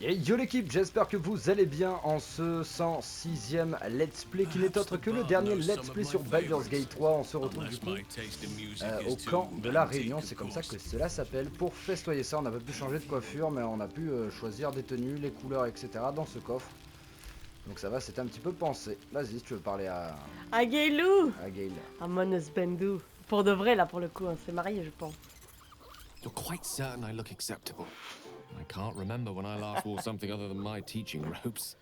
Et yo l'équipe, j'espère que vous allez bien en ce 106e Let's Play qui n'est autre que le dernier Let's Play sur Baldur's Gate 3. On se retrouve du coup au camp de la Réunion, c'est comme ça que cela s'appelle. Pour festoyer ça, on n'a pas pu changer de coiffure, mais on a pu choisir des tenues, les couleurs, etc. dans ce coffre. Donc ça va, c'était un petit peu pensé. Vas-y, si tu veux parler à Gailou, Gail. à mon Sbendou. Pour de vrai, là, pour le coup, on s'est marié, je pense. You're quite certain I look acceptable. I can't remember when I last wore something other than my teaching robes.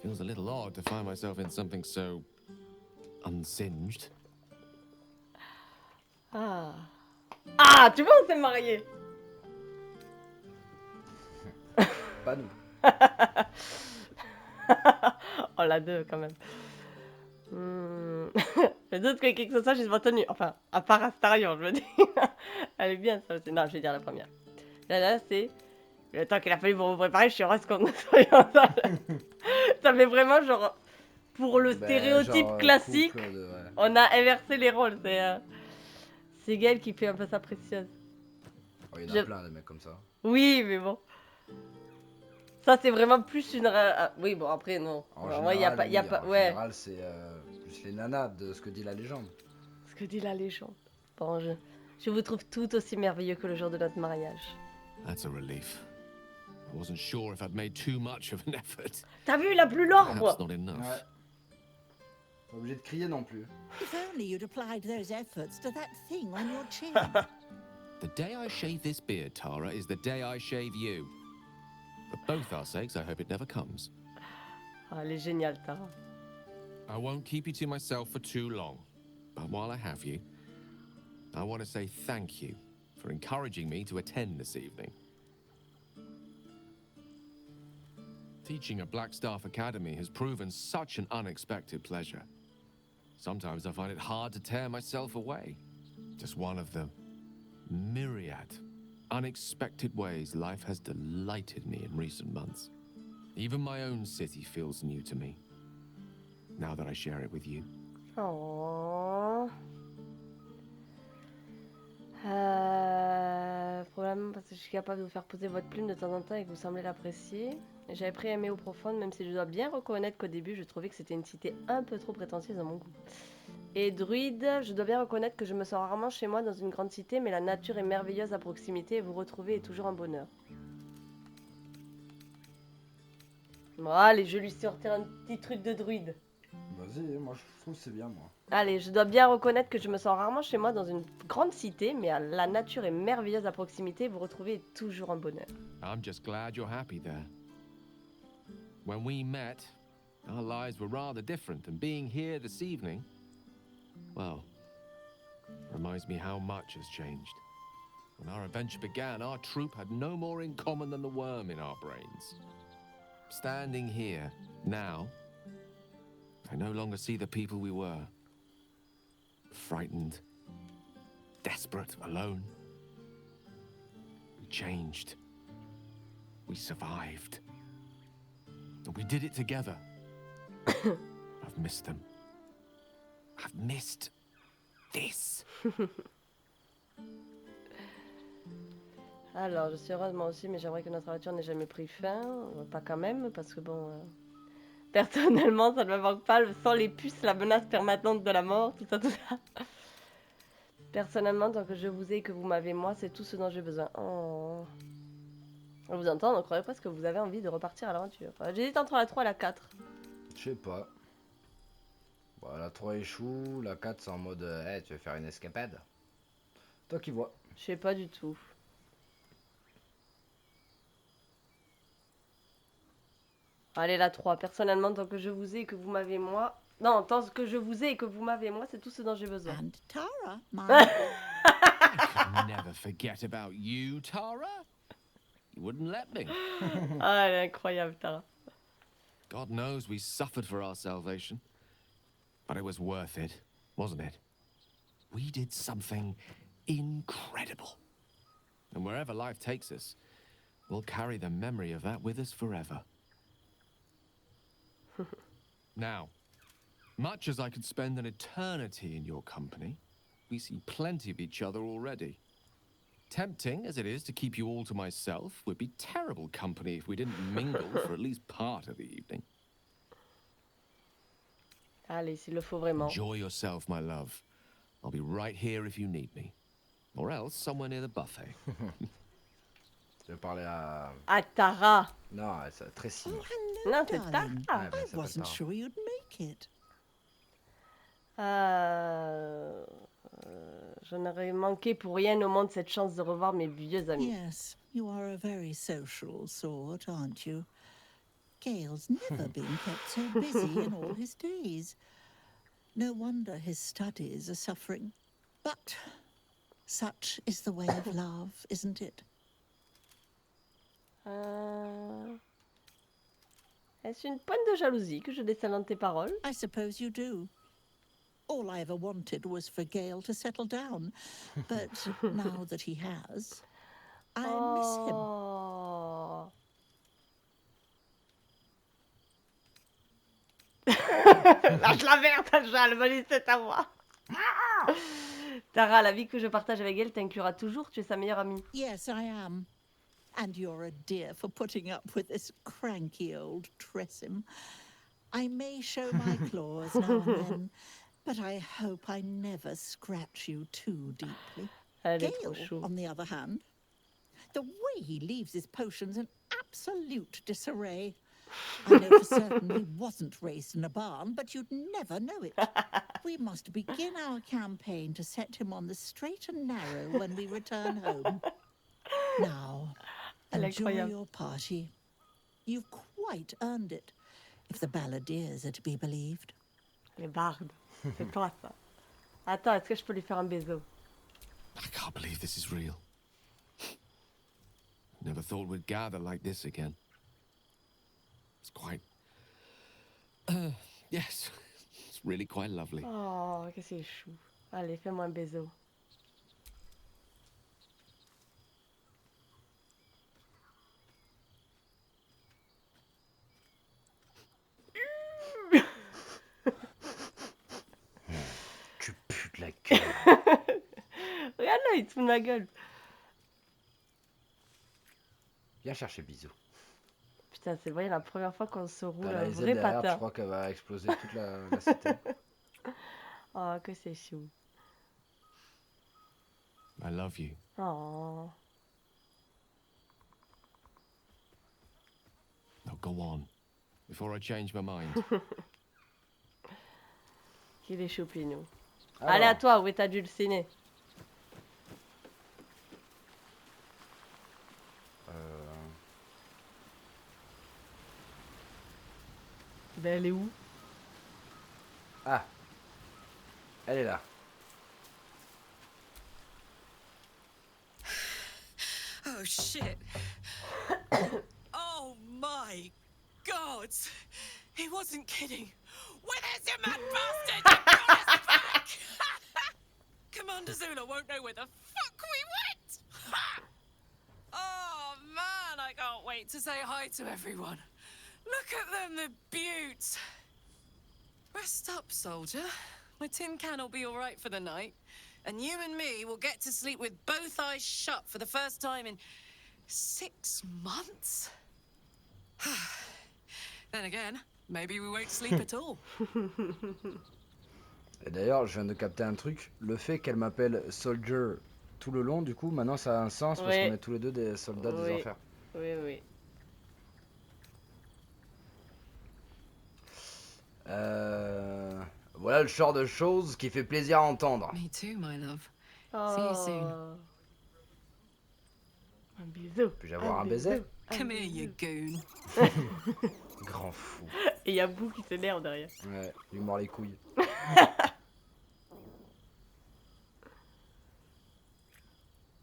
Feels a little odd to find myself in something so unsinged. Ah. Ah, tu vois, on s'est marié. Pas nous. Oh, la deux, quand même. Les autres que quelque chose, j'ai pas tenu. Enfin, à part Astarion, je veux dire. Elle est bien, ça aussi. Non, je vais dire la première. Là, c'est... Le temps qu'il a fallu pour vous préparer, je suis heureuse qu'on soit ensemble. Ça fait vraiment genre... Pour le stéréotype genre, classique, couple de, ouais. on a inversé les rôles. C'est Gaël qui fait un peu sa précieuse. Oh, il y en a plein des mecs comme ça. Oui, mais bon. Ça, c'est vraiment plus une... oui, bon, après, non. En Ouais, général, y a pas... en ouais. général c'est plus les nanas de ce que dit la légende. Ce que dit la légende. Bon, je vous trouve tout aussi merveilleux que le jour de notre mariage. That's a relief. I wasn't sure if I'd made too much of an effort. T'as vu, la plus l'or, Perhaps quoi. not enough. Ouais. Pas obligé de crier non plus. If only you'd applied those efforts to that thing on your chin. The day I shave this beard, Tara, is the day I shave you. For both our sakes, I hope it never comes. Ah, elle est géniale, Tara. I won't keep you to myself for too long. But while I have you, I want to say thank you for encouraging me to attend this evening. Teaching at Blackstaff Academy has proven such an unexpected pleasure. Sometimes I find it hard to tear myself away. Just one of the myriad unexpected ways life has delighted me in recent months. Even my own city feels new to me, now that I share it with you. Oh. Probablement parce que je suis capable de vous faire poser votre plume de temps en temps et que vous semblez l'apprécier. J'avais pris aimer au profond, même si je dois bien reconnaître qu'au début, je trouvais que c'était une cité un peu trop prétentieuse à mon goût. Et druide, je dois bien reconnaître que je me sens rarement chez moi dans une grande cité, mais la nature est merveilleuse à proximité et vous retrouver est toujours un bonheur. Bon, allez, je lui sortir un petit truc de druide. Vas-y, moi je trouve que c'est bien moi. Allez, je dois bien reconnaître que je me sens rarement chez moi dans une grande cité, mais la nature est merveilleuse à proximité et vous retrouver est toujours un bonheur. I'm just glad you're happy there. When we met, our lives were rather different, and being here this evening, well, reminds me how much has changed. When our adventure began, our troop had no more in common than the worm in our brains. Standing here, now, I no longer see the people we were. Frightened, desperate, alone. We changed. We survived. And we did it together. I've missed them. I've missed this. Alors, je suis heureuse moi aussi, mais j'aimerais que notre aventure n'ait jamais pris fin. Pas quand même, parce que bon... Personnellement, ça ne me manque pas, sans les puces, la menace permanente de la mort, tout ça, tout ça. Personnellement, tant que je vous ai et que vous m'avez moi, c'est tout ce dont j'ai besoin. Oh. On vous entend, on croirait presque que vous avez envie de repartir à l'aventure. J'hésite entre la 3 et la 4. Je sais pas. Bon, la 3 échoue, la 4 c'est en mode hey, tu veux faire une escapade. Toi qui vois. Je sais pas du tout. Allez, la 3. Personnellement, tant que je vous ai et que vous m'avez moi... Non, tant que je vous ai et que vous m'avez moi, c'est tout ce dont j'ai besoin. And Tara, my... I could never forget about you, Tara. You wouldn't let me. Ah, elle est incroyable, Tara. God knows we suffered for our salvation. But it was worth it, wasn't it? We did something incredible. And wherever life takes us, we'll carry the memory of that with us forever. Now, much as I could spend an eternity in your company, we see plenty of each other already. Tempting as it is to keep you all to myself, would be terrible company if we didn't mingle for at least part of the evening. Allez, s'il le faut vraiment. Enjoy yourself, my love. I'll be right here if you need me. Or else somewhere near the buffet. Je vais parler à... Ah, Tara. Non, c'est Tracy. Oh, hello, Non, c'est darling. Tara. Ouais, mais elle I s'appelle wasn't Tara. sure you'd make it. Je n'aurais manqué pour rien au monde cette chance de revoir mes vieux amis. Yes, you are a very social sort, aren't you? Gale's never been kept so busy in all his days. No wonder his studies are suffering. But such is the way of love, isn't it? Est-ce une pointe de jalousie que je décèle dans tes paroles? I suppose you do. All I ever wanted was for Gale to settle down. But now that he has, I miss him. Oh. Lâche la merde, Tajal, vas-y, c'est à moi. Tara, la vie que je partage avec elle t'inclura toujours, tu es sa meilleure amie. Yes, I am. And you're a dear for putting up with this cranky old Tressim. I may show my claws now and then, but I hope I never scratch you too deeply. Elle est trop Gale, chou. on the other hand, the way he leaves his potions in absolute disarray. I know for certain he wasn't raised in a barn, but you'd never know it. We must begin our campaign to set him on the straight and narrow when we return home. Now, enjoy your party. You've quite earned it, if the balladeers are to be believed. Les bardes, c'est toi ça. Attends, est-ce que je peux lui faire un baiser? I can't believe this is real. Never thought we'd gather like this again. It's quite... yes, it's really quite lovely. Oh, que c'est chou. Allez, fais-moi un baiser. Tu pues de la gueule. Regarde là, il te fout de ma gueule. Viens chercher bisous. Putain, c'est vrai, la première fois qu'on se roule T'as un la Z vrai derrière, je patin. crois qu'elle va exploser toute la cité. Oh, que c'est chou. I love you. Oh. Now go on, before I change my mind. Qu'il est choupinou. Alors, Allez, à toi, où est ta dulcinée? Ben, elle est où? Ah, elle est là. Oh shit. Oh my god. He wasn't kidding. Where's your mad bastard? You got us back! Commander Zula won't know where the fuck we went! Oh man, I can't wait to say hi to everyone. Look at them, the beauts. Rest up, soldier. My tin can will be alright for the night. And you and me will get to sleep with both eyes shut for the first time in 6 months? Then again, maybe we won't sleep at all. Et d'ailleurs, je viens de capter un truc. Le fait qu'elle m'appelle Soldier tout le long, du coup, maintenant ça a un sens parce Oui. qu'on est tous les deux des soldats des Oui. enfers. Oui, oui. Voilà le genre de choses qui fait plaisir à entendre. Me too, my love. Oh. See you soon. Un bisou. Puis-je avoir un baiser? Come here, you goon. Grand fou. Et il y a Bou qui s'énerve derrière. Ouais, lui mord les couilles.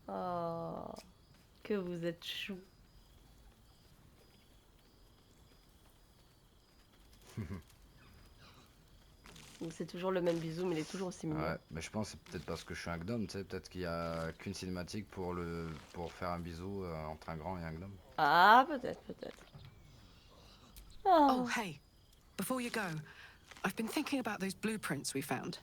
Oh. Que vous êtes chou. C'est toujours le même bisou, mais il est toujours aussi mignon. Ouais, mais je pense que c'est peut-être parce que je suis un gnome, tu sais, peut-être qu'il y a qu'une cinématique pour faire un bisou entre un grand et un gnome. Ah, peut-être, peut-être. Oh, Oh. hey. Before you go, I've been thinking about those blueprints we found.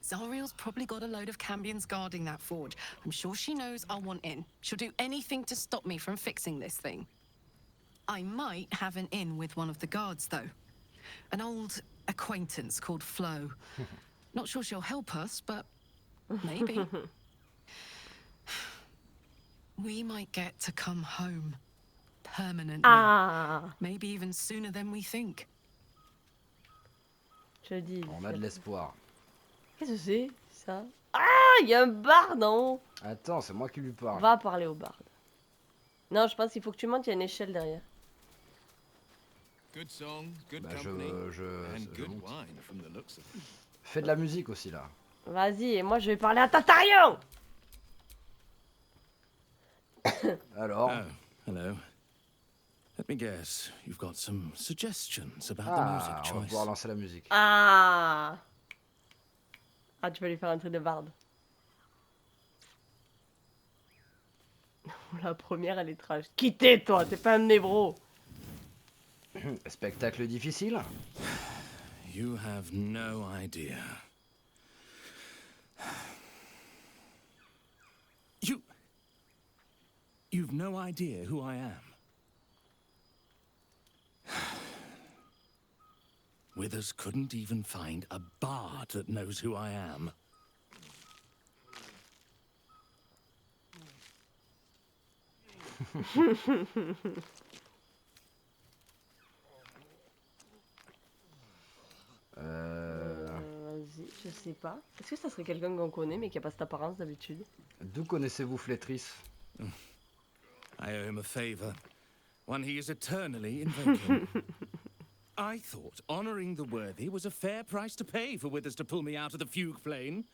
Zariel's probably got a load of Cambions guarding that forge. I'm sure she knows I'll want in. She'll do anything to stop me from fixing this thing. I might have an in with one of the guards, though. An old acquaintance called Flo. Not sure she'll help us, but maybe. We might get to come home. Permanently. Ah, Maybe even sooner than we think. je dis. On a de l'espoir. Qu'est-ce que c'est, ça? Ah, il y a un barde en haut. Attends, c'est moi qui lui parle. Va parler au barde. Non, je pense qu'il faut que tu montes, il y a une échelle derrière. Good song, good Bah, company, and je good monte. wine from the looks of it. Fais de la musique aussi là. Vas-y, et moi je vais parler à Tatarion. Alors. Oh, hello. Let me guess, you've got some suggestions about the Ah, music on va choice. pouvoir lancer la musique. Ah. Ah, tu vas lui faire un truc de barde. La première, elle est trash. Quittez, toi, t'es pas un nébro. Spectacle difficile. You have no idea. You've no idea who I am. Withers couldn't even find a bard that knows who I am. Vas-y, je sais pas. Est-ce que ça serait quelqu'un qu'on connaît mais qui a pas cette apparence d'habitude? D'où connaissez-vous Flétrice? I owe him a favor, one he is eternally invoking. I thought honoring the worthy was a fair price to pay for Withers to pull me out of the fugue plane.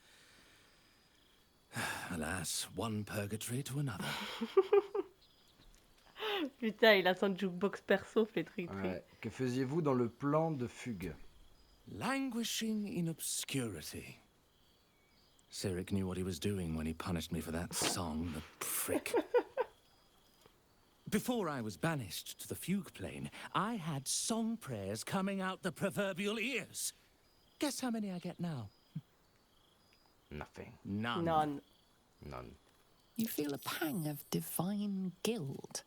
Alas, one purgatory to another. Putain, il a son jukebox perso, Flétri. Ouais. Que faisiez-vous dans le plan de fugue? Languishing in obscurity. Cyric knew what he was doing when he punished me for that song, the prick. Before I was banished to the fugue plane, I had song prayers coming out the proverbial ears. Guess how many I get now? Nothing. None. None. None. You feel a pang of divine guilt.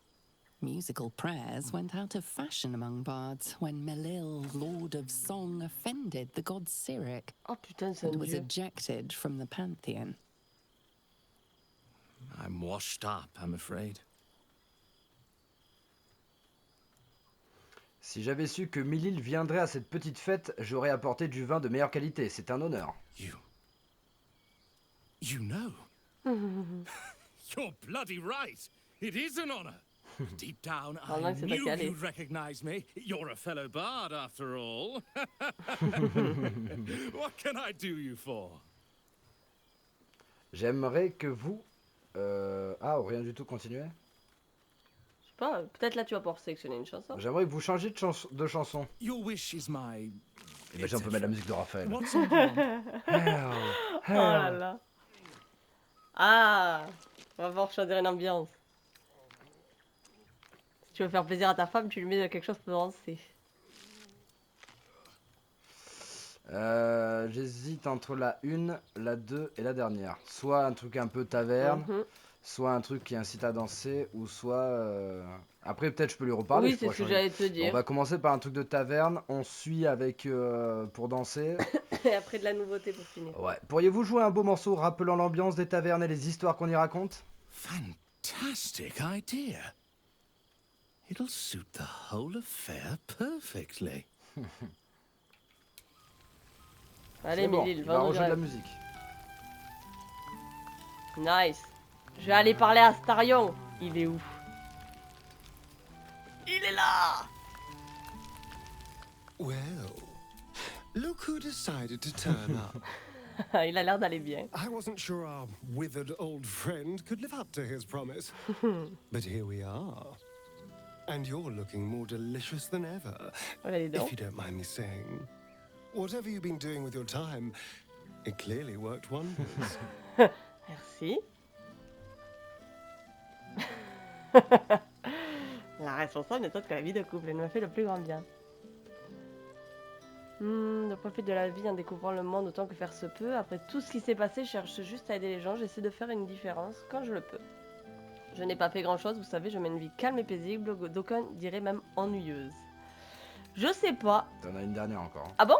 Musical prayers went out of fashion among bards when Melil, lord of song, offended the god Cyric Oh putain, c'est and un was dieu. ejected from the pantheon. I'm washed up, I'm afraid. Si j'avais su que Milil viendrait à cette petite fête, j'aurais apporté du vin de meilleure qualité. C'est un honneur. You know? You're bloody right. It is an honor. Deep down, I Pendant que c'est pas knew calé. you'd recognize me. You're a fellow bard, after all. What can I do you for? J'aimerais que vous... Ah, rien du tout, continuez. Je sais pas, peut-être là tu vas pouvoir sélectionner une chanson. J'aimerais que vous changiez de chanson. Your wish is my... Imagine, on peut mettre la musique de Raphaël. What song do you want? Oh là là. Ah, on va voir choisir une ambiance. Si tu veux faire plaisir à ta femme, tu lui mets quelque chose pour danser. J'hésite entre la 1, la 2 et la dernière. Soit un truc un peu taverne, soit un truc qui incite à danser, ou soit... Après, peut-être je peux lui reparler. Oui, c'est ce que j'allais te dire. On va commencer par un truc de taverne, on suit avec pour danser. Et après de la nouveauté pour finir. Ouais. Pourriez-vous jouer un beau morceau rappelant l'ambiance des tavernes et les histoires qu'on y raconte? Fantastic idea. It'll suit the whole affair perfectly. Allez, C'est bon, Milil, il va va nous rejouer de la rêve. musique. Nice. Je vais aller parler à Starion. Il est où? Il est là. Well, look who decided to turn up. Il a l'air d'aller bien. I wasn't sure our withered old friend could live up to his promise. But here we are. And you're looking more delicious than ever, Allez, dis if donc. you don't mind me saying. Whatever you've been doing with your time, it clearly worked wonders. Merci. La responsable n'est autre que la vie de couple. Elle m'a fait le plus grand bien. Je profite de la vie en découvrant le monde autant que faire se peut. Après tout ce qui s'est passé, je cherche juste à aider les gens. J'essaie de faire une différence quand je le peux. Je n'ai pas fait grand chose, vous savez, je mène une vie calme et paisible, d'aucuns diraient même ennuyeuse. Je sais pas. T'en as une dernière encore. Ah bon?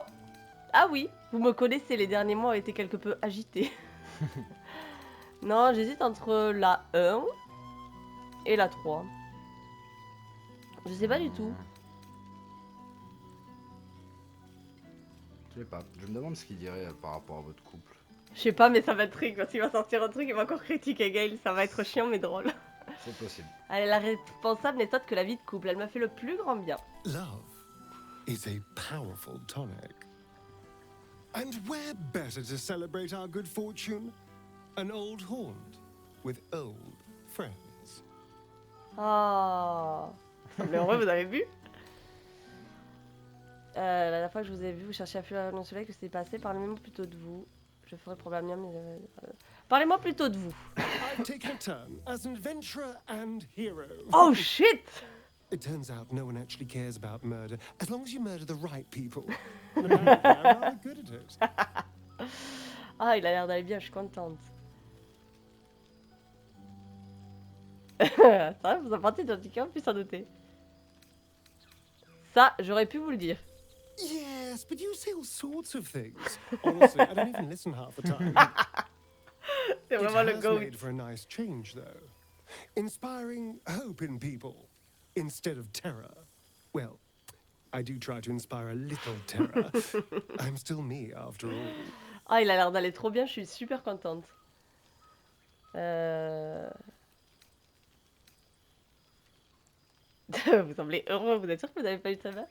Ah oui, vous me connaissez, les derniers mois ont été quelque peu agités. Non, j'hésite entre la 1 et la 3. Je sais pas du tout. Je sais pas. Je me demande ce qu'il dirait par rapport à votre couple. Je sais pas, mais ça va être triste. Quand il va sortir un truc, il va encore critiquer Gail. Ça va être chiant, mais drôle. C'est possible. Allez, la responsable n'est autre que la vie de couple. Elle m'a fait le plus grand bien. Love is a powerful tonic. And where better to celebrate our good fortune? An old haunt with old friends. Oh, semblait heureux, vous avez vu? La dernière fois que je vous ai vu, vous cherchiez à fuir le soleil, que s'est passé? Parlez-moi plutôt de vous. Je ferai probablement... Parlez-moi plutôt de vous. I've taken a turn as an adventurer and hero. Oh shit! It turns out no one actually cares about murder as long as you murder the right people. And apparently I'm rather good at it. Ah, il a l'air d'aller bien, je suis contente. Ça va, vous apportez d'un ticket en plus à noter. Ça, j'aurais pu vous le dire. Yes, but you say all sorts of things. Honestly, I don't even listen half the time. C'est It vraiment le has goat. made for a nice change, though. Inspiring hope in people instead of terror. Well, I do try to inspire a little terror. I'm still me, after all. Ah, il a l'air d'aller trop bien, je suis super contente. Vous semblez heureux, vous êtes sûr que vous n'avez pas eu ça là?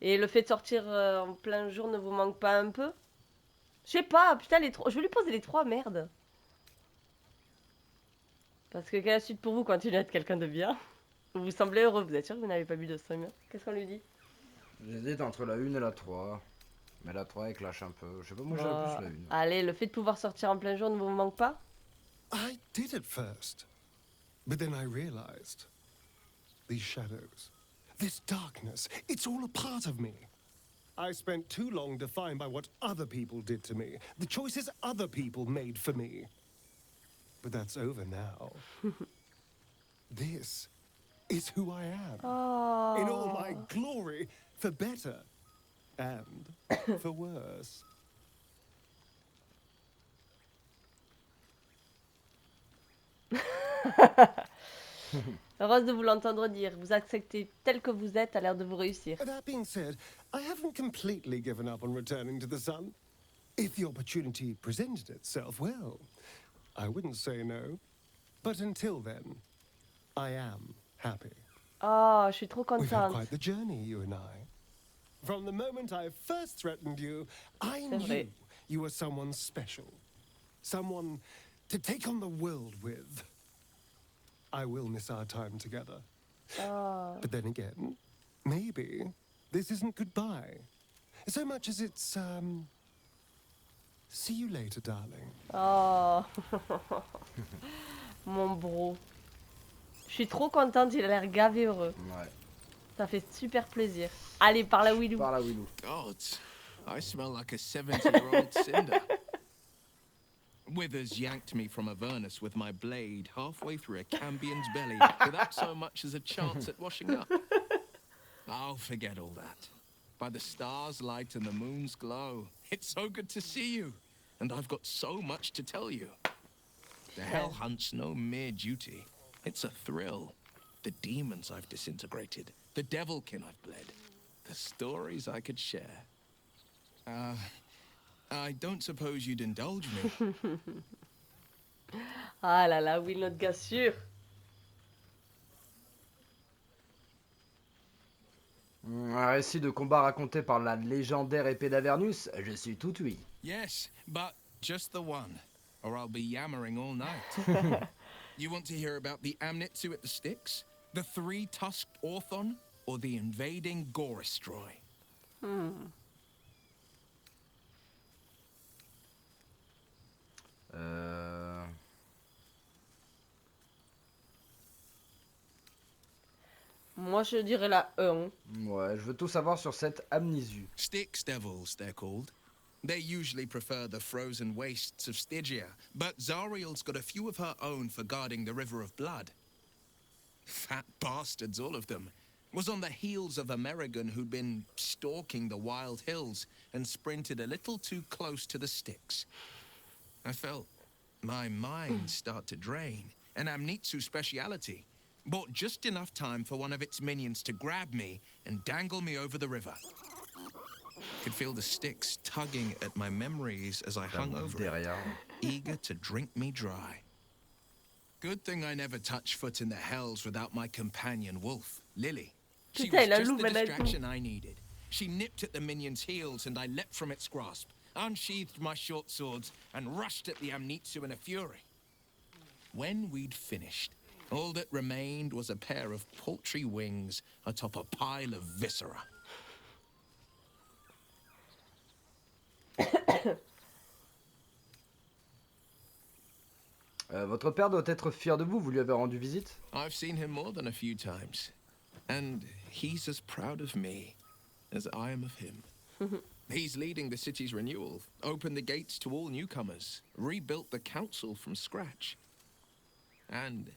Et le fait de sortir en plein jour ne vous manque pas un peu? Je sais pas, putain, les trois. Je vais lui poser les trois, merde. Parce que quelle est la suite pour vous, continuez à être quelqu'un de bien? Vous semblez heureux, vous êtes sûr que vous n'avez pas bu de sang? Qu'est-ce qu'on lui dit? J'hésite entre la 1 et la 3. Mais la 3 elle clash un peu. Je sais pas, moi j'aime plus la 1. Allez, le fait de pouvoir sortir en plein jour ne vous manque pas? I did at first, but then I realized these shadows, this darkness, it's all a part of me. I spent too long defined by what other people did to me, the choices other people made for me. But that's over now. This is who I am. Oh. In all my glory, for better and for worse. Heureuse de vous l'entendre dire. Vous acceptez tel que vous êtes, a l'air de vous réussir. That being said, I haven't completely given up on returning to the sun. If the opportunity presented itself, well, I wouldn't say no. But until then, I am happy. Oh, je suis trop We've had contente. quite the journey, you and I. From the moment I first threatened you, I C'est knew vrai. you were someone special. Someone to take on the world with. I will miss our time together. Oh. But then again, maybe this isn't goodbye. So much as it's, see you later, darling. Oh. Mon bro. Je suis trop contente, il a l'air gavé heureux. Ouais. Ça fait super plaisir. Allez, par la Willou. Par la Willou. God, I smell like a 70-year-old cinder. Withers yanked me from Avernus with my blade halfway through a Cambion's belly without so much as a chance at washing up. I'll forget all that. By the stars' light and the moon's glow, it's so good to see you, and I've got so much to tell you. The hell hunt's no mere duty. It's a thrill. The demons I've disintegrated, the devilkin I've bled, the stories I could share. I don't suppose you'd indulge me. Ah là là, Will, notre gars sûr. Un récit de combat raconté par la légendaire épée d'Avernus, je suis tout oui. Yes, but just the one, or I'll be yammering all night. You want to hear about the Amnitsu at the Styx, the three-tusked Orthon, or the invading Goristroy? Moi, je dirais la 1. Ouais, je veux tout savoir sur cette amnésie. Styx devils, they're called. They usually prefer the frozen wastes of Stygia, but Zariel's got a few of her own for guarding the River of Blood. Fat bastards, all of them. Was on the heels of Amerigan who'd been stalking the wild hills and sprinted a little too close to the Styx. I felt my mind start to drain, an Amnitsu speciality. Bought just enough time for one of its minions to grab me and dangle me over the river. Could feel the Styx tugging at my memories as I hung over it, eager to drink me dry. Good thing I never touched foot in the hells without my companion wolf, Lily. She was just the distraction I needed. She nipped at the minion's heels and I leapt from its grasp, unsheathed my short swords and rushed at the Amnitsu in a fury. When we'd finished, all that remained was a pair of paltry wings atop a pile of viscera. Votre père doit être fier de vous, vous lui avez rendu visite? I've seen him more than a few times, and he's as proud of me as I am of him. He's leading the city's renewal, opened the gates to all newcomers, rebuilt the council from scratch. And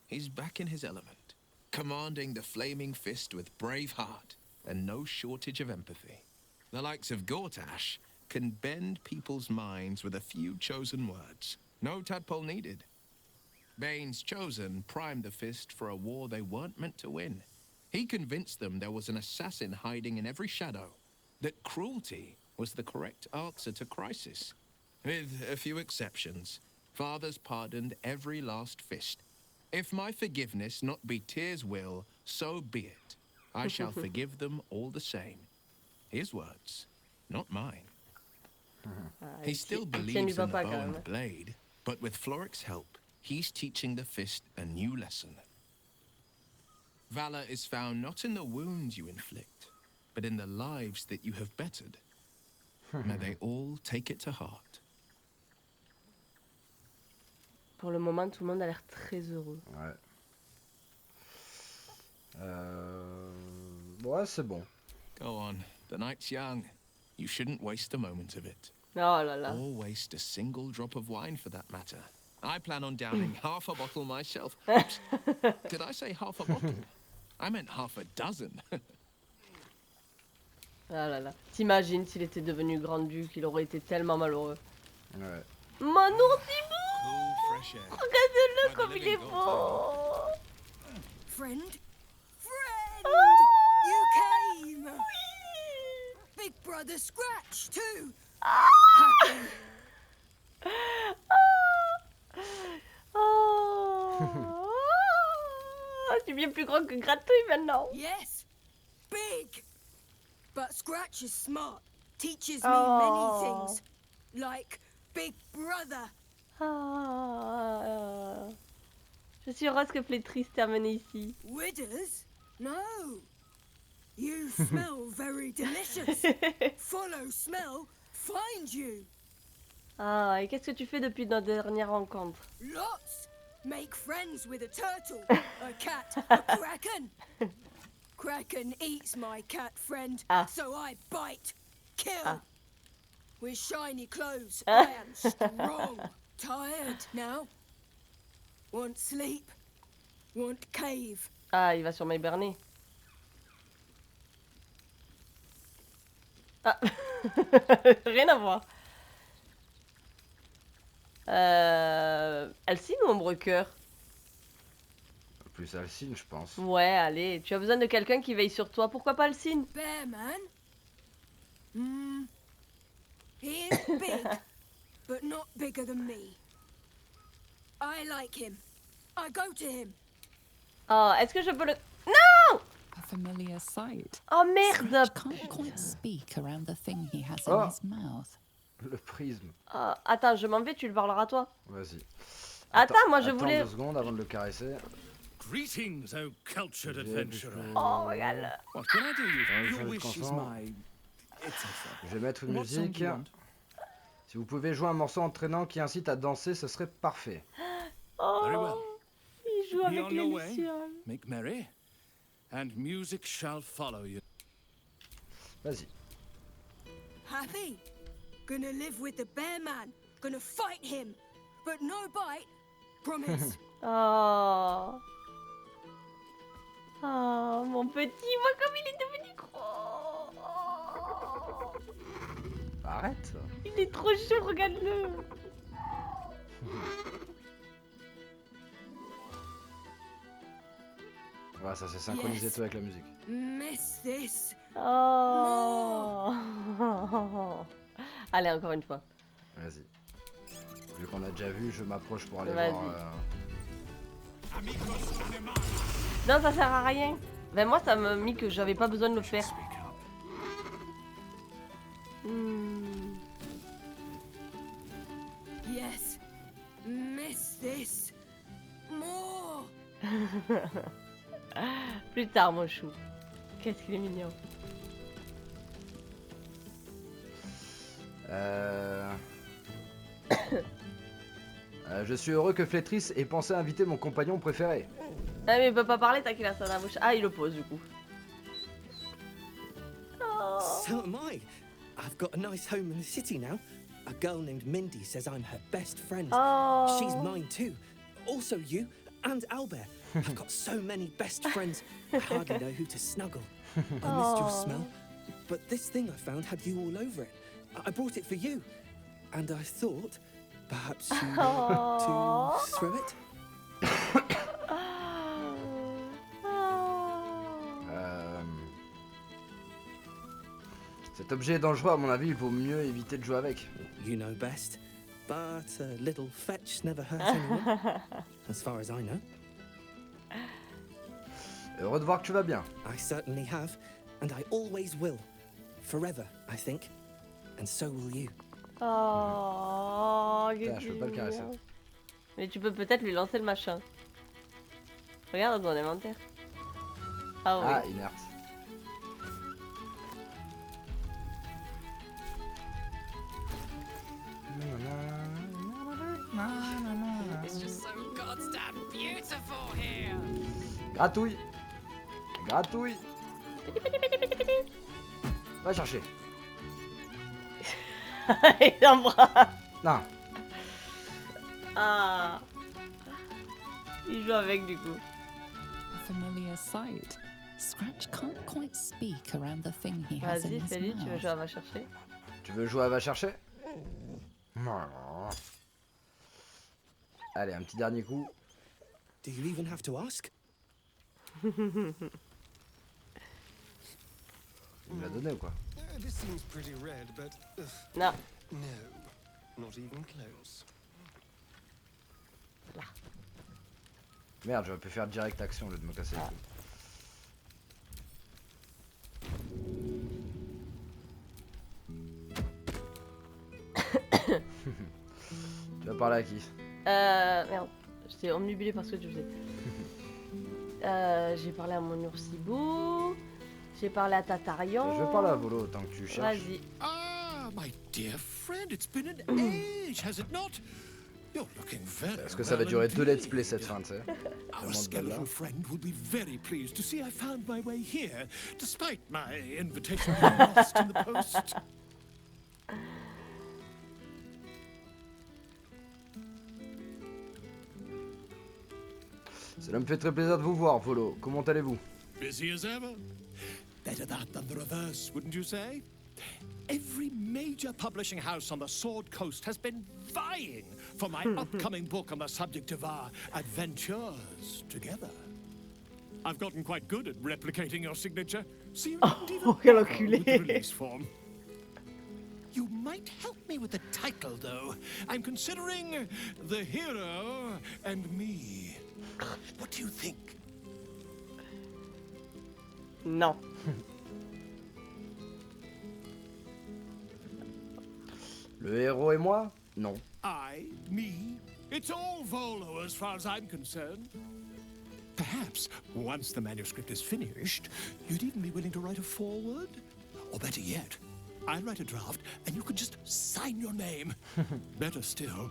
he's back in his element, commanding the flaming fist with brave heart and no shortage of empathy. The likes of Gortash can bend people's minds with a few chosen words. No tadpole needed. Bane's chosen primed the fist for a war they weren't meant to win. He convinced them there was an assassin hiding in every shadow, that cruelty was the correct answer to crisis. With a few exceptions, fathers pardoned every last fist. If my forgiveness not be Tyr's will, so be it. I shall forgive them all the same. His words, not mine. He still believes in the bow and the blade, but with Floric's help, he's teaching the fist a new lesson. Valor is found not in the wounds you inflict, but in the lives that you have bettered. May they all take it to heart. Pour le moment, tout le monde a l'air très heureux. Ouais. Ouais, c'est bon. Go on. The night's young. You shouldn't waste a moment of it. Oh là là. Or waste a single drop of wine for that matter. I plan on downing half a bottle myself. Oops. Did I say half a bottle? I meant half a dozen. Ah là là. T'imagines s'il était devenu grand-duc, il aurait été tellement malheureux. Ouais. Mon ourdibou! Cool, fresh air. Regardez-le comme il est beau! Friend? Friend! Ah! You came! Big brother Scratch, too! Happy. Oh! C'est bien plus grand que Gratouille maintenant! Yes, big! But Scratch is smart, teaches me Oh. many things, like Big Brother. Ah. Je suis heureuse que Flétrie se termine ici. Withers? No. You smell very delicious. Follow smell, find you. Ah, et qu'est-ce que tu fais depuis notre dernière rencontre? Lots. Make friends with a turtle, a cat, a kraken. Kraken eats my cat friend, so I bite, kill. With shiny clothes, I am strong. Tired now. Want sleep, want cave. Ah, il va sûrement hiberner. Ah, rien à voir. Alcine ou Ombre Cœur? Plus Alcine, je pense. Ouais, allez, tu as besoin de quelqu'un qui veille sur toi. Pourquoi pas Alcine? Bear man? He is big, but not bigger than me. I like him. I go to him. Oh, est-ce que je peux le... Non! A familiar sight. Oh merde! Scratch can't quite speak around the thing he has Oh. in his mouth. Le prisme. Oh, attends, je m'en vais, tu le parleras toi. Vas-y. Attends, moi je voulais... 2 secondes avant de le caresser. Greetings, O cultured adventurer. Oh, regarde. What can I do you? Ouais, Your je wish is comprends. my... etc. Je vais mettre une What song musique. do you want? Si vous pouvez jouer un morceau entraînant qui incite à danser, ce serait parfait. Oh, Very well. il joue Be avec on les your way. lucioles. Make merry. and music shall follow you. Vas-y. Happy? Gonna live with the bear man. Gonna fight him. But no bite. Promise. Oh. Oh, mon petit, moi comme il est devenu gros. Oh. Arrête. Il est trop chaud, regarde-le. Voilà, ça s'est synchronisé Yes. tout avec la musique. Miss this. Oh. Allez, encore une fois. Vas-y. Vu qu'on a déjà vu, je m'approche pour aller Vas-y. voir. Non, ça sert à rien. Ben moi, ça m'a mis que j'avais pas besoin de le faire. Yes. Miss this. More. Plus tard, mon chou. Qu'est-ce qu'il est mignon. Je suis heureux que Flétrice ait pensé à inviter mon compagnon préféré. Ah mais il peut pas parler tant qu'il a ça dans la bouche. Ah, il le pose du coup. Oh. So am I. I've got a nice home in the city now. A girl named Mindy says I'm her best friend. Oh. She's mine too. Also you and Albert. I've got so many best friends. I hardly know who to snuggle. I missed your smell. But this thing I found had you all over it. I brought it for you. And I thought perhaps you want to throw it? Cet objet est dangereux, à mon avis, il vaut mieux éviter de jouer avec. You know best. But a little fetch never hurt anyone. As far as I know. Heureux de voir que tu vas bien. I certainly have, and I always will. Forever, I think. And so will you. Oh, Putain, je peux pas le caresser. Mais tu peux peut-être lui lancer le machin. Regarde dans ton inventaire. Ah oui. Ah, inerte. It's just so goddamn beautiful here. Gratouille. Gratouille. Va chercher. Il l'embrasse. Non. Ah. Il joue avec du coup. A familiar sight. Scratch can't quite speak around the thing he has in Vas-y, his Félix, tu veux mouth. jouer à va chercher? Tu veux jouer à va chercher? Non. Allez, un petit dernier coup. Do you even have to ask? Il me l'a donné ou quoi? This seems pretty red, but Non. no, not even close. Merde, j'aurais pu faire direct action au lieu de me casser les couilles. Tu vas parler à qui? Merde. J'étais omnibulée par ce que tu faisais. J'ai parlé à mon oursibou. J'ai parlé à Tatarian. Je vais parler à Volo tant que tu cherches. Vas-y. Ah, my dear friend, it's been an age, has it not? You're looking very Est-ce que ça va well durer 2 let's indeed. play cette fin, tu sais? Our skeletal friend will be very pleased to see I found my way here, despite my invitation being lost in the post. Cela me fait très plaisir de vous voir, Volo. Comment allez-vous? Busy as ever. Better that than the reverse, wouldn't you say? Every major publishing house on the Sword Coast has been vying for my upcoming book on the subject of our adventures together. I've gotten quite good at replicating your signature, so you don't even quel bother enculé. with the release form. You might help me with the title, though. I'm considering The Hero and Me. What do you think? Non. Le héros et moi? Non. I, me, it's all Volo as far as I'm concerned. Perhaps, once the manuscript is finished, you'd even be willing to write a foreword? Or better yet, I'll write a draft and you could just sign your name. Better still,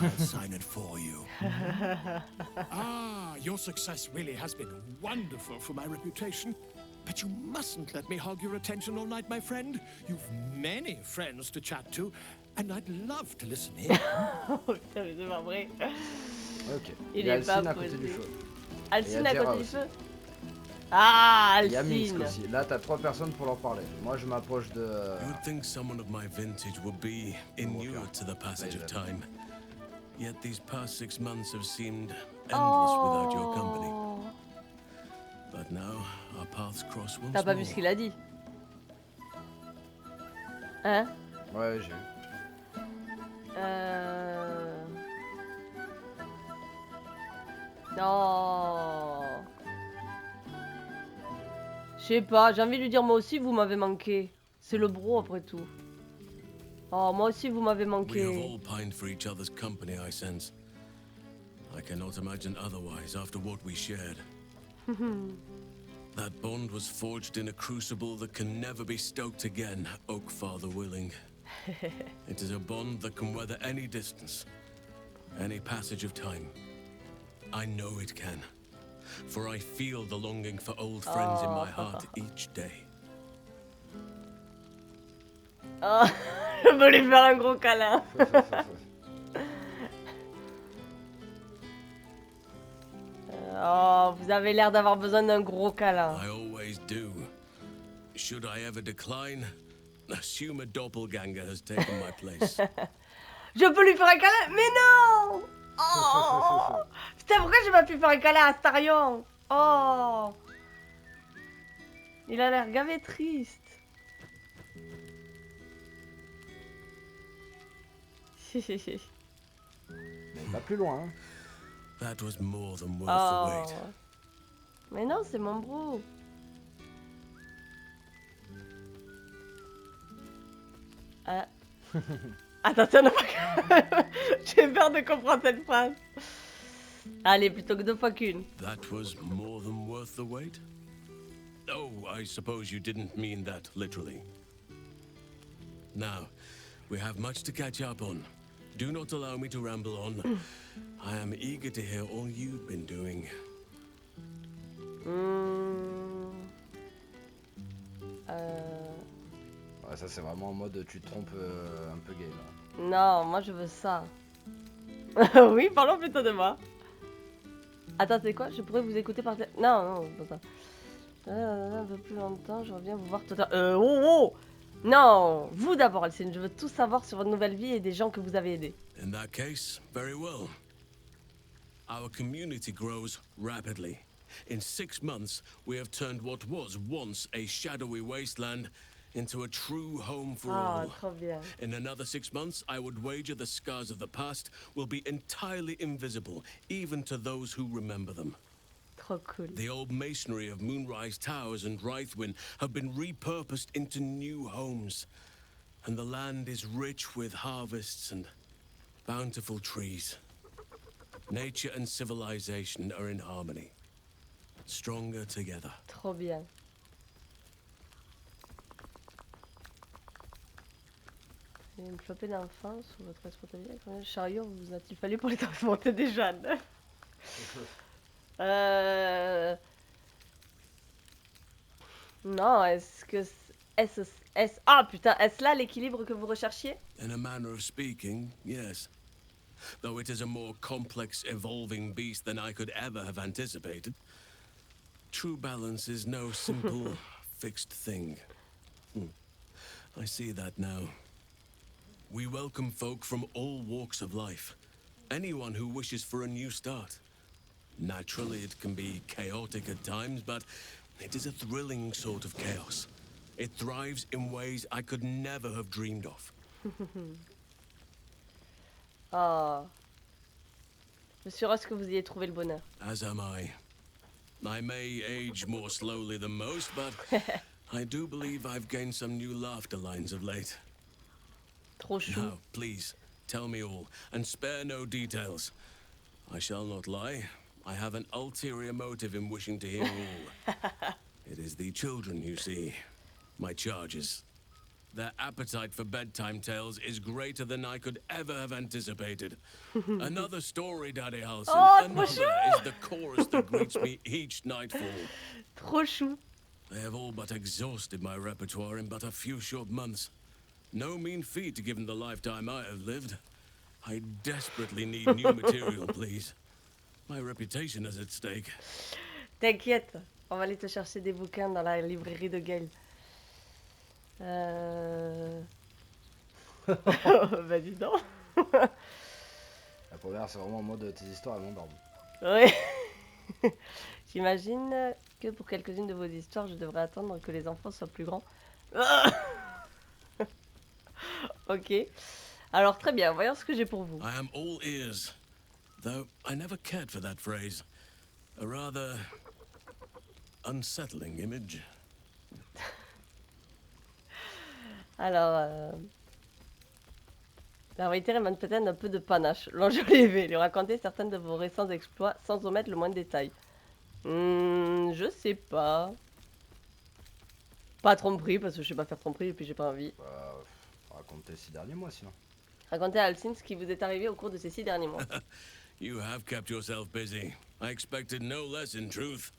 I'll sign it for you. Ah, your success really has been wonderful for my reputation. But you mustn't let me hog your attention all night, my friend. You've many friends to chat to, and I'd love to listen here. Oh putain, mais c'est pas vrai. Ok. Il y a est pas Alcine à côté du posé. feu. Alcine Et à Adira côté du aussi. feu. Ah, Il y a Minsk Alcine. aussi. Là, t'as 3 personnes pour leur parler. Moi, je m'approche de... You'd think someone of my vintage would be inured to the passage of time. Yet these past 6 months have seemed endless without your company. Oh. But now our paths cross once T'as pas vu more. ce qu'il a dit? Hein? Ouais, j'ai vu. Non. Je sais pas, j'ai envie de lui dire moi aussi vous m'avez manqué. C'est le bro après tout. Oh, moi aussi vous m'avez We have manqué. all pined for each other's company, I sense. I cannot imagine otherwise after what we shared. That bond was forged in a crucible that can never be stoked again, Oak Father willing. It is a bond that can weather any distance, any passage of time. I know it can, for I feel the longing for old friends in my heart each day. Oh, je veux lui faire un gros câlin. Oh, vous avez l'air d'avoir besoin d'un gros câlin. I always do. Should I ever decline, assume a doppelganger has taken my place. Je peux lui faire un câlin? Mais non! Oh! Putain, pourquoi j'ai pas pu faire un câlin à Astarion? Oh! Il a l'air gavé triste. Mais pas plus loin. Hein. That was more than worth Oh. the wait. Mais non, c'est mon bro. Ah. Attention, ne pas... J'ai peur de comprendre cette phrase. Allez, plutôt que 2 fois qu'une. That was more than worth the wait? Oh, I suppose you didn't mean that literally. Now, we have much to catch up on. Do not allow me to ramble on. I am eager to hear all you've been doing. Ouais, ça c'est vraiment en mode tu te trompes un peu gay là. Non, moi je veux ça. Oui, parlons plutôt de moi. Attends, c'est quoi? Je pourrais vous écouter par... Non, non, c'est pas ça. Un peu plus longtemps, je reviens vous voir tout à l'heure. Oh! Non! Vous d'abord, Alcine, je veux tout savoir sur votre nouvelle vie et des gens que vous avez aidés. In that case, very well. Our community grows rapidly. In 6 months, we have turned what was once a shadowy wasteland into a true home for Ah, all. trop bien. In another 6 months, I would wager the scars of the past will be entirely invisible, even to those who remember them. Trop cool. The old masonry of Moonrise Towers and Rythwin have been repurposed into new homes, and the land is rich with harvests and bountiful trees. Nature and civilization are in harmony, stronger together. Trop bien. Une flopée d'enfants sous votre responsabilité. Combien de chariots vous a-t-il fallu pour les transporter des jeunes? Non, est-ce que... Ah putain, est-ce là l'équilibre que vous recherchiez? In a manner of speaking, yes. Though it is a more complex, evolving beast than I could ever have anticipated. True balance is no simple, fixed thing. I see that now. We welcome folk from all walks of life. Anyone who wishes for a new start. Naturally, it can be chaotic at times, but it is a thrilling sort of chaos. It thrives in ways I could never have dreamed of. Oh. Je suis heureuse que vous ayez trouvé le bonheur. As am I. I may age more slowly than most, but I do believe I've gained some new laughter lines of late. Trop chou. Now, please, tell me all, and spare no details. I shall not lie. I have an ulterior motive in wishing to hear all. It is the children, you see. My charges. Their appetite for bedtime tales is greater than I could ever have anticipated. Another story, Daddy Halson. Oh, Another is the chorus that greets me each nightfall. Trop chou. They have all but exhausted my repertoire in but a few short months. No mean feat given the lifetime I have lived. I desperately need new material, please. My reputation is at stake. T'inquiète, on va aller te chercher des bouquins dans la librairie de Gaël. Bah dis donc. La première, c'est vraiment en mode tes histoires elles m'endorment. Oui. J'imagine que pour quelques-unes de vos histoires, je devrais attendre que les enfants soient plus grands. Ok. Alors très bien, voyons ce que j'ai pour vous. I am all ears, though I never cared for that phrase. A rather unsettling image. Alors, la vérité demande peut-être un peu de panache. L'enjoliver, lui raconter certains de vos récents exploits sans omettre le moindre détail. Je sais pas. Pas tromperie, parce que je sais pas faire tromperie et puis j'ai pas envie. Racontez 6 derniers mois sinon. Racontez à Alcine ce qui vous est arrivé au cours de ces 6 derniers mois. You have kept yourself busy. I expected no less in truth.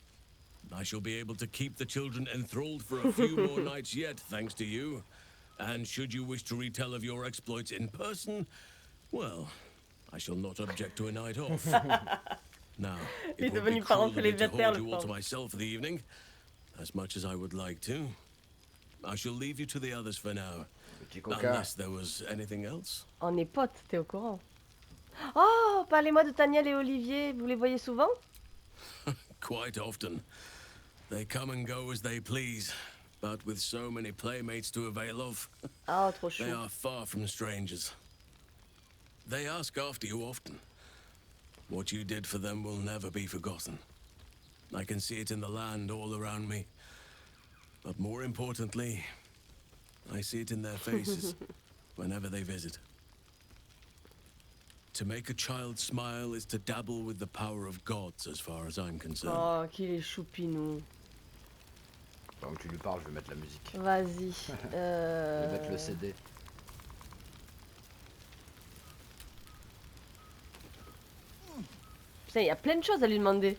I shall be able to keep the children enthralled for a few more nights yet, thanks to you. And should you wish to retell of your exploits in person, well, I shall not object to a night off. Now, it would be cruel of me to hold you all to myself for the evening, as much as I would like to. I shall leave you to the others for now, unless there was anything else. On est potes, t'es au courant? Oh, parlez-moi de Taniel et Olivier, vous les voyez souvent? Quite often. They come and go as they please, but with so many playmates to avail of, oh, trop chou. They are far from strangers. They ask after you often. What you did for them will never be forgotten. I can see it in the land all around me. But more importantly, I see it in their faces whenever they visit. To make a child smile is to dabble with the power of gods, as far as I'm concerned. Oh, qu'il est choupinou. Pendant que tu lui parles, je vais mettre la musique. Vas-y. Je vais mettre le CD. Putain, il y a plein de choses à lui demander.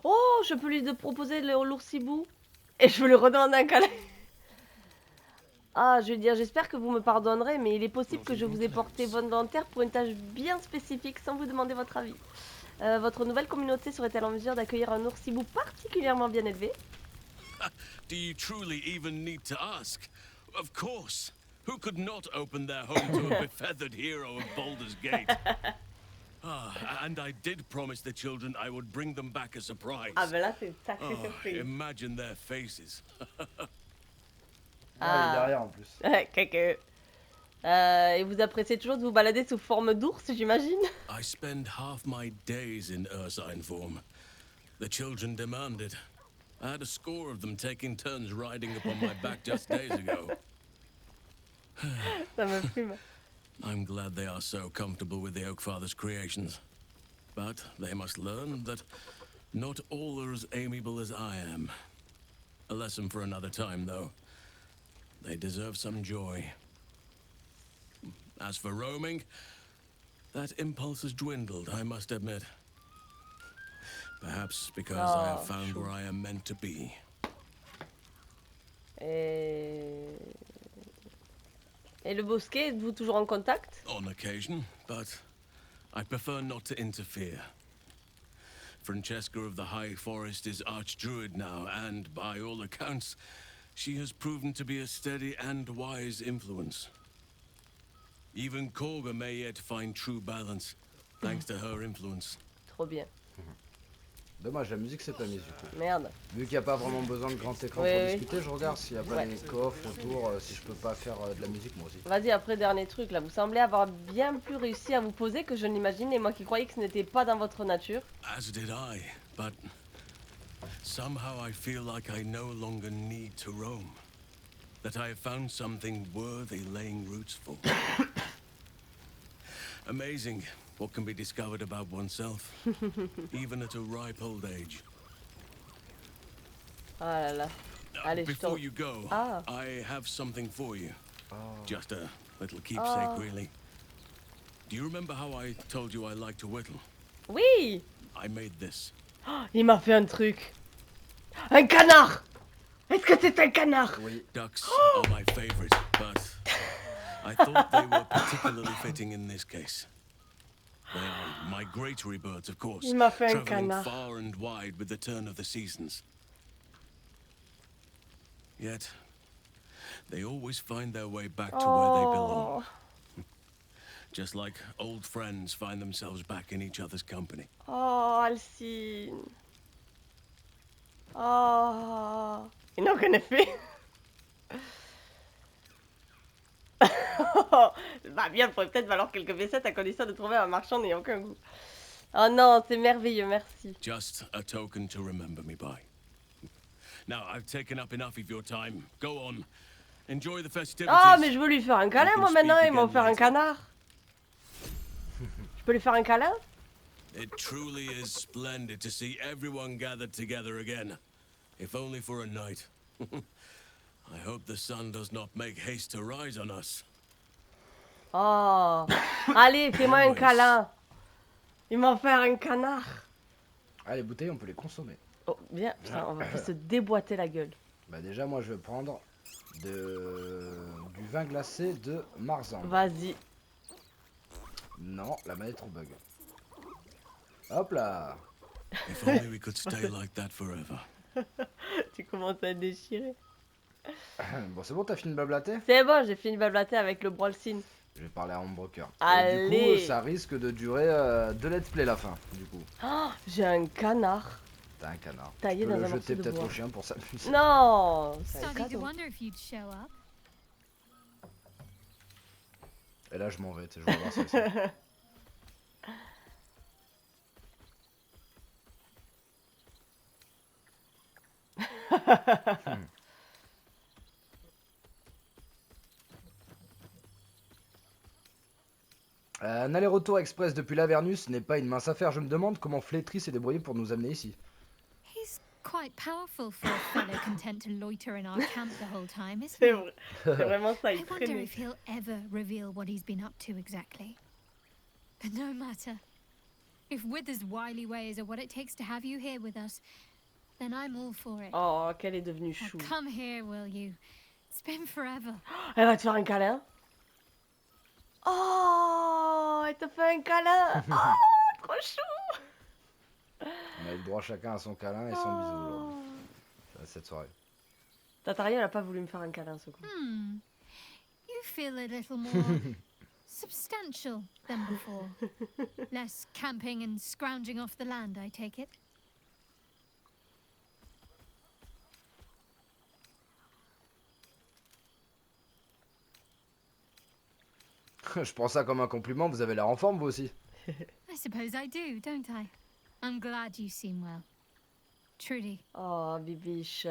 Oh, je peux lui proposer l'oursibou. Et je veux lui redemander un câlin. Ah, je vais dire, j'espère que vous me pardonnerez, mais il est possible que je vous ai porté volontaire pour une tâche bien spécifique sans vous demander votre avis. Votre nouvelle communauté serait-elle en mesure d'accueillir un oursibou particulièrement bien élevé? Do you truly even need to ask? Of course. Who could not open their home to a befeathered hero of Baldur's Gate? And I did promise the children I would bring them back a surprise. Ah ben là c'est une sacrée surprise. Imagine their faces. Il est derrière en plus. Quelqu'un. Et vous appréciez toujours de vous balader sous forme d'ours, j'imagine? I spend half my days in ursine form. The children demand it. I had a score of them taking turns riding upon my back just days ago. Ça me fume. I'm glad they are so comfortable with the Oak Father's creations. But they must learn that not all are as amiable as I am. A lesson for another time, though. They deserve some joy. As for roaming, that impulse has dwindled, I must admit. Perhaps because I have found where I am meant to be. Et le bosquet, êtes-vous toujours en contact? On occasion, but I prefer not to interfere. Francesca of the High Forest is Archdruid now, and by all accounts, she has proven to be a steady and wise influence. Even Korga may yet find true balance, thanks to her influence. Trop bien. Dommage, la musique c'est pas mise du coup. Merde. Vu qu'il n'y a pas vraiment besoin de grand écran pour discuter, je regarde s'il n'y a pas des coffres autour, si je peux pas faire de la musique moi aussi. Vas-y, après dernier truc là, vous semblez avoir bien plus réussi à vous poser que je ne l'imaginais, moi qui croyais que ce n'était pas dans votre nature. As did I, but somehow I feel like I no longer need to roam. That I have found something worthy laying roots for. Amazing, what can be discovered about oneself, even at a ripe old age. Ah là là. Allez, je Before tourne. you go, Ah. I have something for you. Oh. Just a little keepsake, Oh. really. Do you remember how I told you I like to whittle? Oui. I made this. Oh, il m'a fait un truc. Un canard. Est-ce que c'est un canard? Oui. Ducks are my favorite, but I thought they were particularly fitting in this case. They are migratory birds, of course, Il m'a fait un traveling canard. far and wide with the turn of the seasons. Yet, they always find their way back to where they belong. Oh. Just like old friends find themselves back in each other's company. Oh, Alcine. Oh. Et non, qu'en effet. Bah bien, il pourrait peut-être valoir quelques pesettes à condition de trouver un marchand n'ayant aucun goût. Oh non, c'est merveilleux, merci. Just a token to remember me by. Now, I've taken up enough of your time. Go on. Enjoy the festivities. Oh, mais je veux lui faire un câlin, moi, maintenant. Il m'a offert un canard. Je peux lui faire un câlin? It truly is splendid to see everyone gathered together again. If only for a night. I hope the sun does not make haste to rise on us. Oh. Allez, fais-moi un câlin. Il m'a offert un canard. Ah, les bouteilles, on peut les consommer. Oh, bien. Putain, on va se déboîter la gueule. Bah déjà, moi, je vais prendre du vin glacé de Marsan. Vas-y. Non, la manette trop bug. Hop là. If only we could stay like that forever. Tu commences à déchirer. Bon, c'est bon, t'as fini de blablater? C'est bon, j'ai fini de blablater avec le Brolsin. Je vais parler à Homebreaker. Allez. Et du coup, ça risque de durer 2 let's play la fin, du coup. Oh, j'ai un canard. T'as un canard. Taillé Tu peux dans le un jeter morceau de peut-être bois. au chien pour s'amuser. Non, c'est un Starting to cadeau. wonder if you'd show up. Et là, je m'en vais, tu sais, je vais voir ce que c'est. Un aller-retour express depuis l'Avernus n'est pas une mince affaire. Je me demande comment Flétry s'est débrouillé pour nous amener ici. He's quite powerful for a fellow content to loiter in our camp the whole time, isn't C'est he? vrai. C'est vraiment ça, I il wonder traînait. if he'll ever reveal what he's been up to exactly. But no matter. If Wither's wily ways are what it takes to have you here with us, then I'm all for it. Oh, qu'elle est devenue Now chou. come here, will you? It's been forever. Elle va te faire un câlin. Oh, elle te fait un câlin. Oh, trop chou. On a eu le droit chacun à son câlin et son bisou aujourd'hui. Cette soirée. Tataria, elle a pas voulu me faire un câlin ce coup. You feel a little more substantial than before. Less camping and scrounging off the land, I take it. Je prends ça comme un compliment, vous avez l'air en forme vous aussi. I suppose I do, don't I? I'm glad you seem well. Trudy. Oh, bibiche.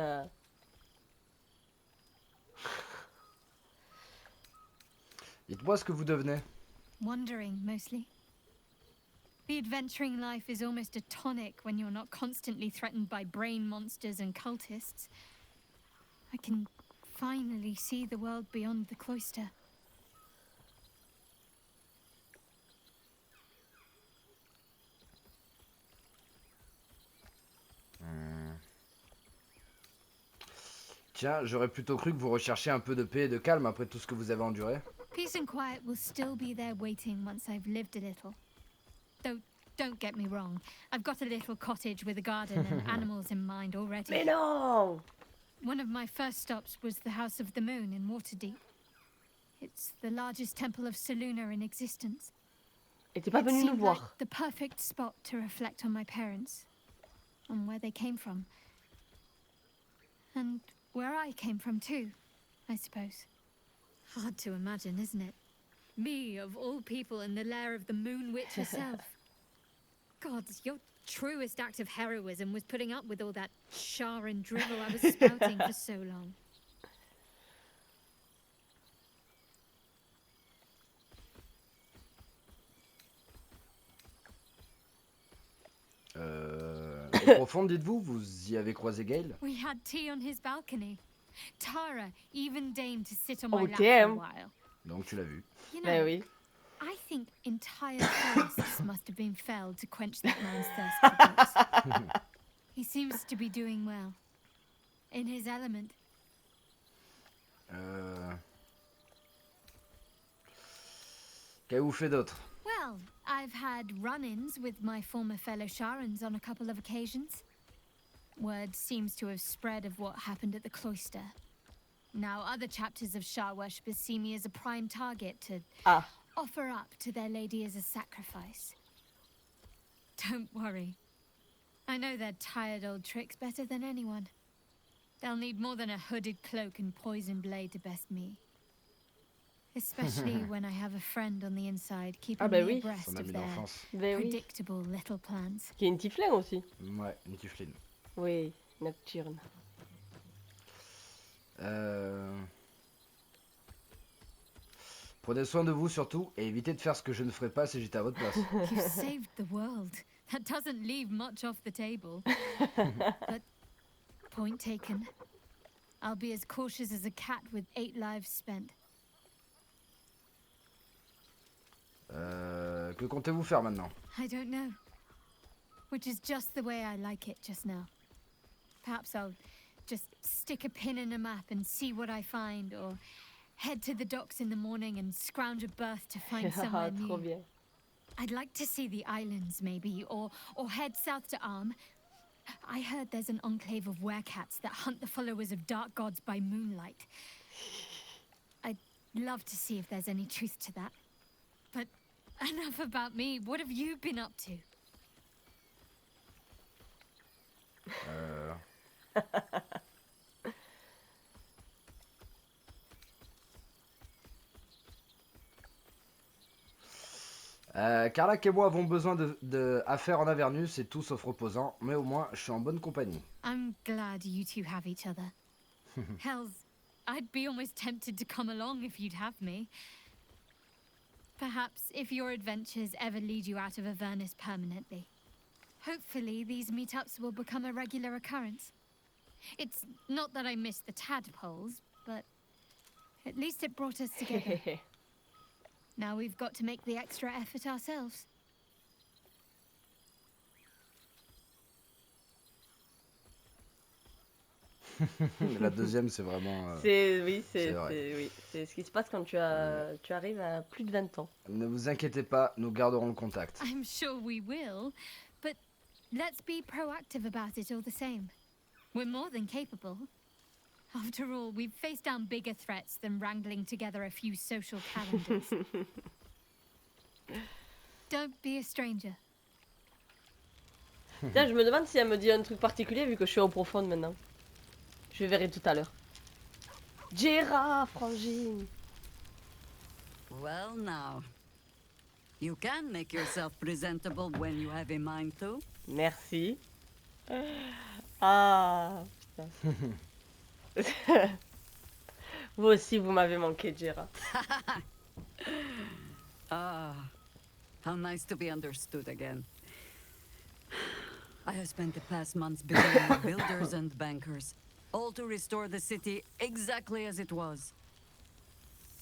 Dites-moi ce que vous devenez. Wandering, mostly. The adventuring life is almost a tonic when you're not constantly threatened by brain monsters and cultists. I can finally see the world beyond the cloister. Tiens, j'aurais plutôt cru que vous recherchiez un peu de paix et de calme après tout ce que vous avez enduré. Peace and quiet will still be there waiting once I've lived a little. Though, don't get me wrong, I've got a little cottage with a garden and animals in mind already. Mais non! One of my first stops was the House of the Moon in Waterdeep. It's the largest temple of Selûne in existence. Et t'es pas It venu nous seemed voir. like the perfect spot to reflect on my parents, on where they came from. And where I came from too, I suppose. Hard to imagine, isn't it? Me, of all people, in the lair of the Moon Witch herself. Gods, your truest act of heroism was putting up with all that char and drivel I was spouting for so long. Au profond, dites-vous, vous y avez croisé Gale? We had tea on his balcony. Tara even deigned to sit on Oh, my lap damn. for a while. Donc tu l'as vu. You Ben know, oui. I think entire forests must have been felled to quench that man's thirst for books. He seems to be doing well. In his element. Qu'avez-vous fait d'autre? Well, I've had run-ins with my former fellow Sharans on a couple of occasions. Word seems to have spread of what happened at the cloister. Now other chapters of Shar worshippers see me as a prime target to offer up to their lady as a sacrifice. Don't worry. I know their tired old tricks better than anyone. They'll need more than a hooded cloak and poison blade to best me. Especially when I have a friend on the inside keeping me oui. abreast Son of ami their d'enfance. Ben oui. predictable little plans. Qui est une tiefling aussi. Ouais, une tiefling. Oui, nocturne. Prenez soin de vous surtout et évitez de faire ce que je ne ferais pas si j'étais à votre place. You saved the world. That doesn't leave much off the table. But point taken. I'll be as cautious as a cat with 8 lives spent. Que comptez-vous faire maintenant? I don't know. Which is just the way I like it just now. Perhaps I'll just stick a pin in a map and see what I find, or head to the docks in the morning and scrounge a berth to find somewhere Trop new. bien. I'd like to see the islands, maybe, or head south to Arm. I heard there's an enclave of werecats that hunt the followers of dark gods by moonlight. I'd love to see if there's any truth to that. But enough about me. What have you been up to? Carlac et moi avons besoin de affaires en Avernus et tout sauf reposant, mais au moins je suis en bonne compagnie. I'm glad you two have each other. Hells, I'd be almost tempted to come along if you'd have me. Perhaps if your adventures ever lead you out of Avernus permanently. Hopefully these meetups will become a regular occurrence. It's not that I miss the tadpoles, but at least it brought us together. Now we've got to make the extra effort ourselves. La deuxième, c'est vraiment... Oui, c'est vrai. oui. C'est ce qui se passe quand tu arrives à plus de 20 ans. Ne vous inquiétez pas, nous garderons le contact. I'm sure we will, but let's be proactive about it all the same. We're more than capable. After all, we've faced down bigger threats than wrangling together a few social calendars. Don't be a stranger. Tiens, je me demande si elle me dit un truc particulier vu que je suis au profond maintenant. Je verrai tout à l'heure. Jera, frangine. Well now, you can make yourself presentable when you have a mind to. Merci. Ah, putain. Vous aussi, vous m'avez manqué, Jera. Ah, how nice to be understood again. I have spent the past months building with builders and bankers, all to restore the city exactly as it was.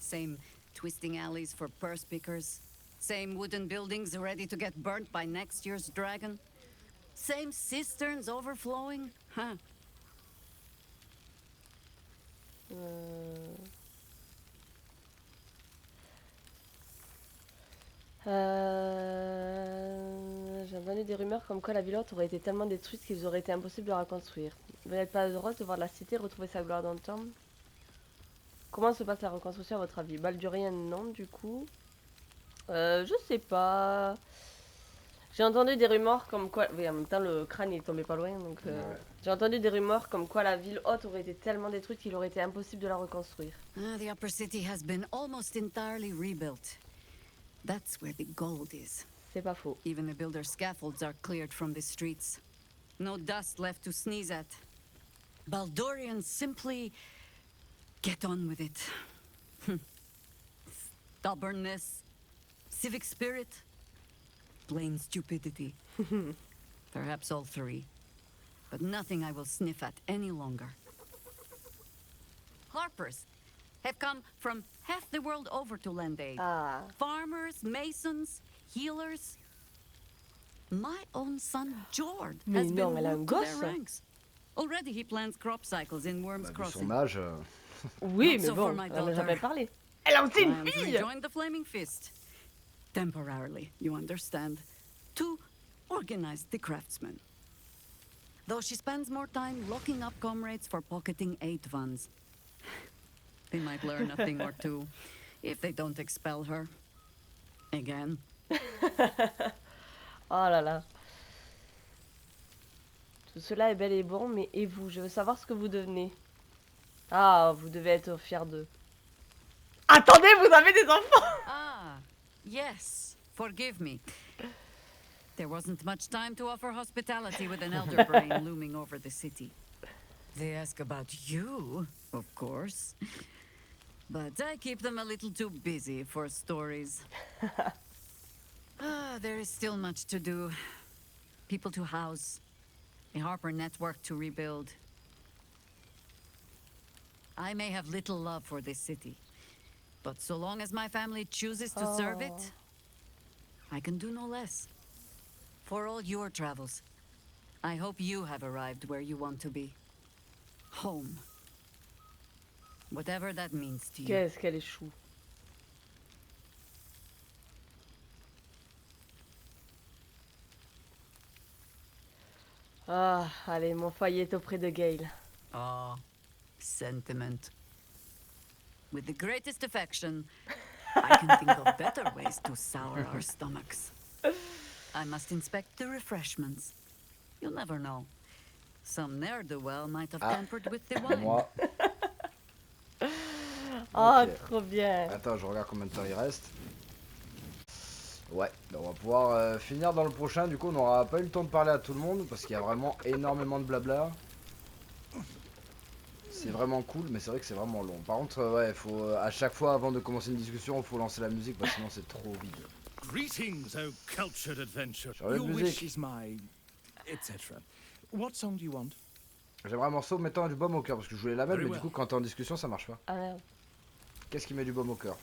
Same twisting alleys for purse pickers, same wooden buildings ready to get burnt by next year's dragon, same cisterns overflowing, huh? J'ai entendu des rumeurs comme quoi la ville haute aurait été tellement détruite qu'il aurait été impossible de la reconstruire. Vous n'êtes pas heureuse de voir la cité retrouver sa gloire dans le temps? Comment se passe la reconstruction à votre avis? Baldurien non du coup. Je sais pas. J'ai entendu des rumeurs comme quoi... Oui, en même temps le crâne il est tombé pas loin donc... Ouais. J'ai entendu des rumeurs comme quoi la ville haute aurait été tellement détruite qu'il aurait été impossible de la reconstruire. The upper city has been almost entirely rebuilt. That's where the gold is. C'est pas faux. Even the builder's scaffolds are cleared from the streets. No dust left to sneeze at. Baldurians simply get on with it. Stubbornness, civic spirit, plain stupidity. Perhaps all three. but nothing I will sniff at any longer. Harpers have come from half the world over to lend aid. Farmers, masons, healers. My own son George has been moved to their ranks. Already he plans crop cycles in Worms Crossing. Son âge. Oui, mais bon, on en a jamais parlé. Elle a aussi une fille. Joined the Flaming Fist. Temporarily, you understand. To organize the craftsmen. Though she spends more time locking up comrades for pocketing aid funds. They might learn a thing or two if they don't expel her. Again. Oh là là. Tout cela est bel et bon, mais et vous? Je veux savoir ce que vous devenez. Ah, vous devez être fiers d'eux. Attendez, vous avez des enfants? Ah, yes. Forgive me. There wasn't much time to offer hospitality with an elder brain looming over the city. They ask about you, of course. But I keep them a little too busy for stories. There is still much to do. People to house. A Harper network to rebuild. I may have little love for this city, but so long as my family chooses to serve it, I can do no less. For all your travels, I hope you have arrived where you want to be. Home. Whatever that means to you. Qu'est-ce qu'elle est chou. Ah, allez, mon foyer est auprès de Gale. Ah, sentiment. With the greatest affection, I can think of better ways to sour our stomachs. I must inspect the refreshments. You'll never know. Some ne'er-do-well might have tampered with the wine. Moi. Oh, Ok. trop bien. Attends, je regarde combien de temps il reste. Ouais, on va pouvoir finir dans le prochain. Du coup, on n'aura pas eu le temps de parler à tout le monde parce qu'il y a vraiment énormément de blabla. C'est vraiment cool, mais c'est vrai que c'est vraiment long. Par contre, ouais, faut à chaque fois avant de commencer une discussion, il faut lancer la musique parce que sinon c'est trop vide. Greetings, oh cultured adventure. J'aurais Your de wish musique. is my, etc. What song do you want? J'aimerais un morceau mettant du baume au cœur parce que je voulais la mettre, Very mais du well. coup, quand t'es en discussion, ça marche pas. Ah merde. Qu'est-ce qui met du baume au cœur?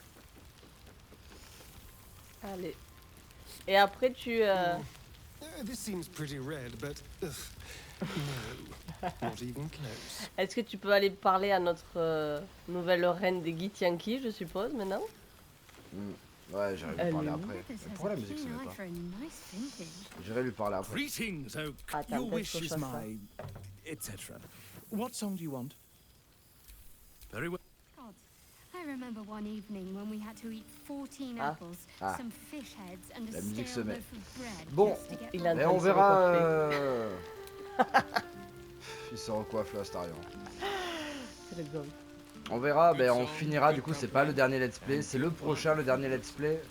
Allez. Et après, tu... This seems pretty red, but no, not even close. Est-ce que tu peux aller parler à notre nouvelle reine des Git Yankee, je suppose, maintenant? Ouais, j'irai lui parler après. Mais pourquoi la musique se met pas? J'irai lui parler après. Greetings, oh Attends, your peut-être wish faut que je is fasse ça. my, etc. What song do you want? Very well. God, I remember one evening when we had to eat 14 Ah. apples, Ah. some fish heads, and La a musique se stale met. loaf of bread. Bon, just to get il by. a mais on se verra. recoiffer. Il se recoiffe là, Astarion. C'est le gomme. On verra, ben on finira. Du coup, c'est pas le dernier let's play, c'est le prochain, le dernier let's play.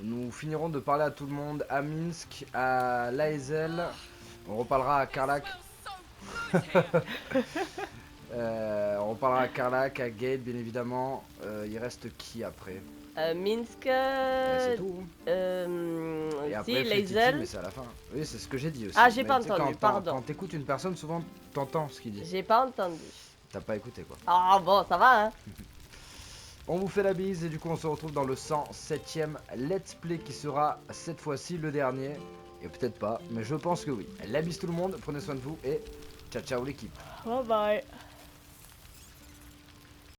Nous finirons de parler à tout le monde, à Minsk, à Laezel. On reparlera à Karlak. On reparlera à Karlak, à Gate, bien évidemment. Il reste qui après? Minsk, C'est tout. Et après, si, fait Ithyl, mais Laezel. c'est à la fin. Oui, c'est ce que j'ai dit aussi. Ah, j'ai Mais pas tu sais, entendu, pardon. Quand t'écoutes une personne, souvent t'entends ce qu'il dit. J'ai pas entendu. T'as pas écouté quoi. Ah bon, ça va, hein. On vous fait la bise et du coup on se retrouve dans le 107ème let's play qui sera cette fois-ci le dernier. Et peut-être pas, mais je pense que oui. La bise tout le monde, prenez soin de vous et ciao ciao l'équipe. Bye bye.